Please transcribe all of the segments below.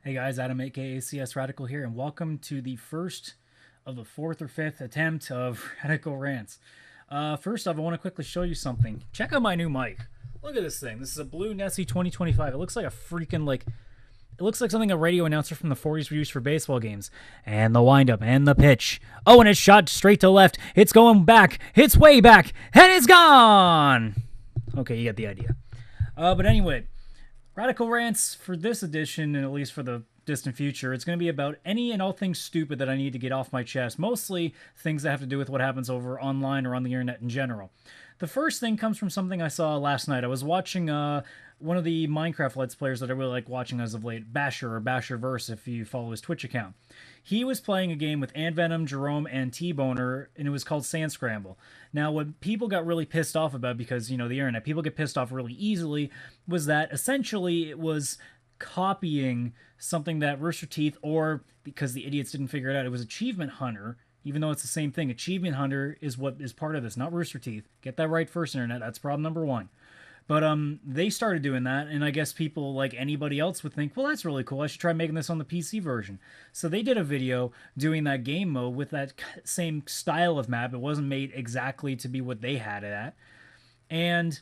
Hey guys, Adam aka CSRadical here, and welcome to the first of the fourth or fifth attempt of Radical Rants. First off, I want to quickly show you something. Check out my new mic. Look at this thing. This is a Blue Nessie 2025. It looks like a freaking it looks like something a radio announcer from the 40s would use for baseball games. And the windup and the pitch. Oh, and it's shot straight to left. It's going back. It's way back, and it's gone. Okay, you get the idea. But anyway, Radical Rants for this edition, and at least for the distant future, it's going to be about any and all things stupid that I need to get off my chest. Mostly things that have to do with what happens over online or on the internet in general. The first thing comes from something I saw last night. I was watching one of the Minecraft Let's Players that I really like watching as of late, Basher or Basherverse, if you follow his Twitch account. He was playing a game with Venom, Jerome, and T-Boner, and it was called Sand Scramble. Now, what people got really pissed off about, because, the internet, people get pissed off really easily, was that essentially it was copying something that Rooster Teeth, or because the idiots didn't figure it out, it was Achievement Hunter, even though it's the same thing. Achievement Hunter is what is part of this, not Rooster Teeth. Get that right first, internet. That's problem number one. But they started doing that, and I guess people like anybody else would think, well, that's really cool. I should try making this on the PC version. So they did a video doing that game mode with that same style of map. It wasn't made exactly to be what they had it at. And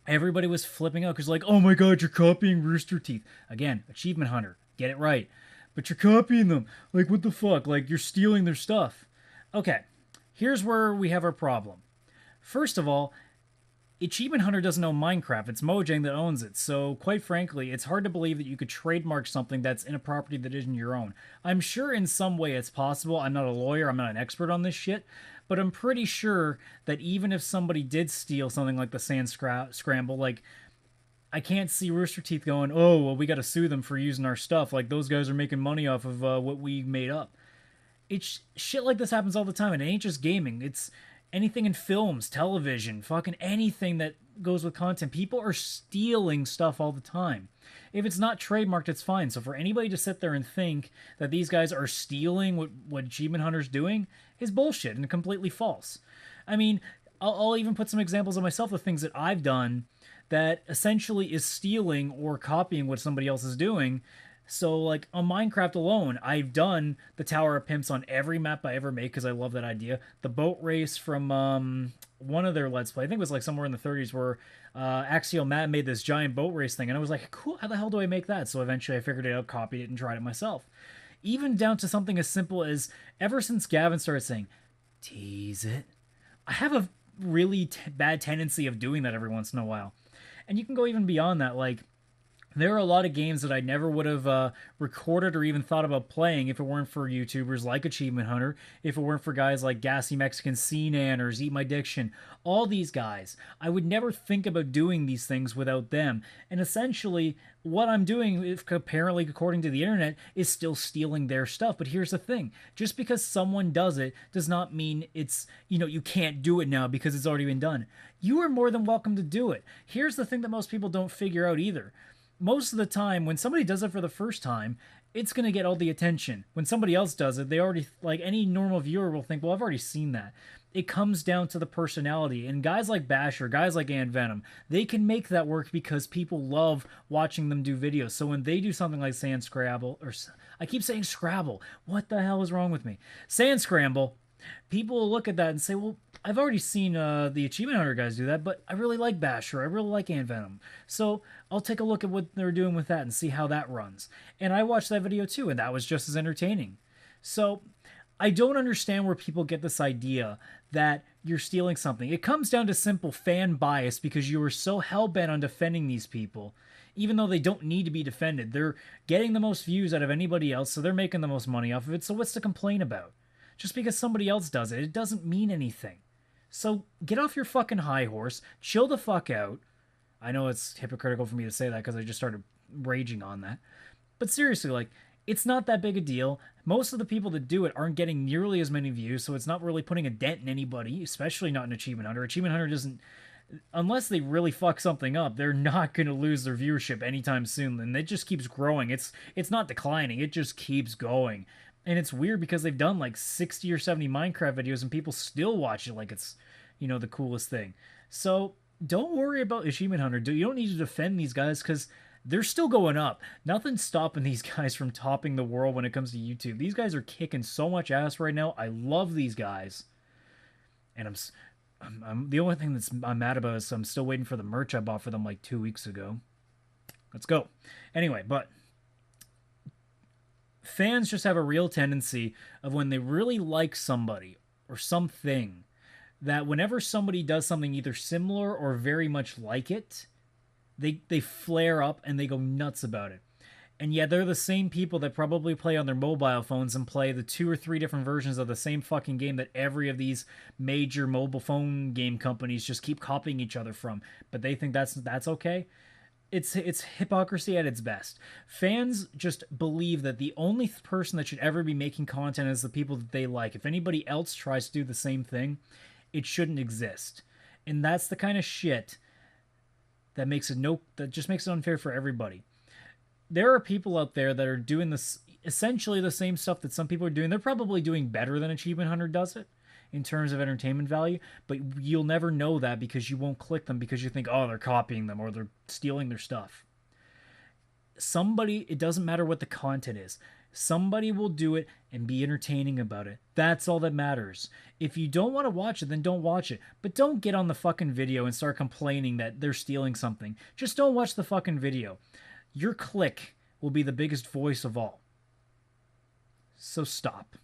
everybody was flipping out because, like, oh my god, you're copying Rooster Teeth. Again, Achievement Hunter. Get it right. But you're copying them. Like, what the fuck? Like, you're stealing their stuff. Okay, here's where we have our problem. First of all, Achievement Hunter doesn't own Minecraft. It's Mojang that owns it. So, quite frankly, it's hard to believe that you could trademark something that's in a property that isn't your own. I'm sure in some way it's possible. I'm not a lawyer. I'm not an expert on this shit. But I'm pretty sure that even if somebody did steal something like the Sand Scramble, like, I can't see Rooster Teeth going, oh, well, we got to sue them for using our stuff. Like, those guys are making money off of what we made up. It's shit like this happens all the time, and it ain't just gaming. It's anything in films, television, fucking anything that goes with content. People are stealing stuff all the time. If it's not trademarked, it's fine. So for anybody to sit there and think that these guys are stealing what Achievement Hunter's doing is bullshit and completely false. I mean, I'll even put some examples of myself of things that I've done that essentially is stealing or copying what somebody else is doing. So, like, on Minecraft alone, I've done the Tower of Pimps on every map I ever make because I love that idea. The boat race from one of their Let's Play, I think it was like somewhere in the 30s, where Axial Matt made this giant boat race thing, and I was like, cool, how the hell do I make that? So eventually I figured it out, copied it, and tried it myself. Even down to something as simple as, ever since Gavin started saying, tease it, I have a really bad tendency of doing that every once in a while. And you can go even beyond that, like, there are a lot of games that I never would have recorded or even thought about playing if it weren't for YouTubers like Achievement Hunter, if it weren't for guys like Gassy Mexican Cnanners, Eat My Diction, all these guys. I would never think about doing these things without them. And essentially, what I'm doing, if apparently according to the internet, is still stealing their stuff. But here's the thing. Just because someone does it does not mean it's, you can't do it now because it's already been done. You are more than welcome to do it. Here's the thing that most people don't figure out either. Most of the time, when somebody does it for the first time, it's going to get all the attention. When somebody else does it, they already, like, any normal viewer will think, well, I've already seen that. It comes down to the personality. And guys like Basher, guys like Venom, they can make that work because people love watching them do videos. So when they do something like Sand Scrabble, or I keep saying Scrabble, what the hell is wrong with me? Sand Scramble, people will look at that and say, well, I've already seen the Achievement Hunter guys do that, but I really like Basher. I really like Venom. So I'll take a look at what they're doing with that and see how that runs. And I watched that video too, and that was just as entertaining. So I don't understand where people get this idea that you're stealing something. It comes down to simple fan bias because you are so hell-bent on defending these people, even though they don't need to be defended. They're getting the most views out of anybody else, so they're making the most money off of it. So what's to complain about? Just because somebody else does it, it doesn't mean anything. So get off your fucking high horse, chill the fuck out. I know it's hypocritical for me to say that because I just started raging on that. But seriously, like, it's not that big a deal. Most of the people that do it aren't getting nearly as many views, so it's not really putting a dent in anybody, especially not in Achievement Hunter. Achievement Hunter doesn't, unless they really fuck something up, they're not going to lose their viewership anytime soon, and it just keeps growing. It's not declining, it just keeps going. And it's weird because they've done like 60 or 70 Minecraft videos and people still watch it like it's, the coolest thing. So don't worry about Achievement Hunter. You don't need to defend these guys because they're still going up. Nothing's stopping these guys from topping the world when it comes to YouTube. These guys are kicking so much ass right now. I love these guys. And I'm the only thing I'm mad about is I'm still waiting for the merch I bought for them like 2 weeks ago. Let's go. Anyway, but fans just have a real tendency of when they really like somebody or something, that whenever somebody does something either similar or very much like it, they flare up and they go nuts about it. And yet they're the same people that probably play on their mobile phones and play the 2 or 3 different versions of the same fucking game that every of these major mobile phone game companies just keep copying each other from. But they think that's okay. It's hypocrisy at its best. Fans just believe that the only person that should ever be making content is the people that they like. If anybody else tries to do the same thing, it shouldn't exist. And that's the kind of shit that just makes it unfair for everybody. There are people out there that are doing this essentially the same stuff that some people are doing. They're probably doing better than Achievement Hunter does it in terms of entertainment value, but you'll never know that because you won't click them because you think, oh, they're copying them or they're stealing their stuff. It doesn't matter what the content is. Somebody will do it and be entertaining about it. That's all that matters. If you don't want to watch it, then don't watch it. But don't get on the fucking video and start complaining that they're stealing something. Just don't watch the fucking video. Your click will be the biggest voice of all. So stop.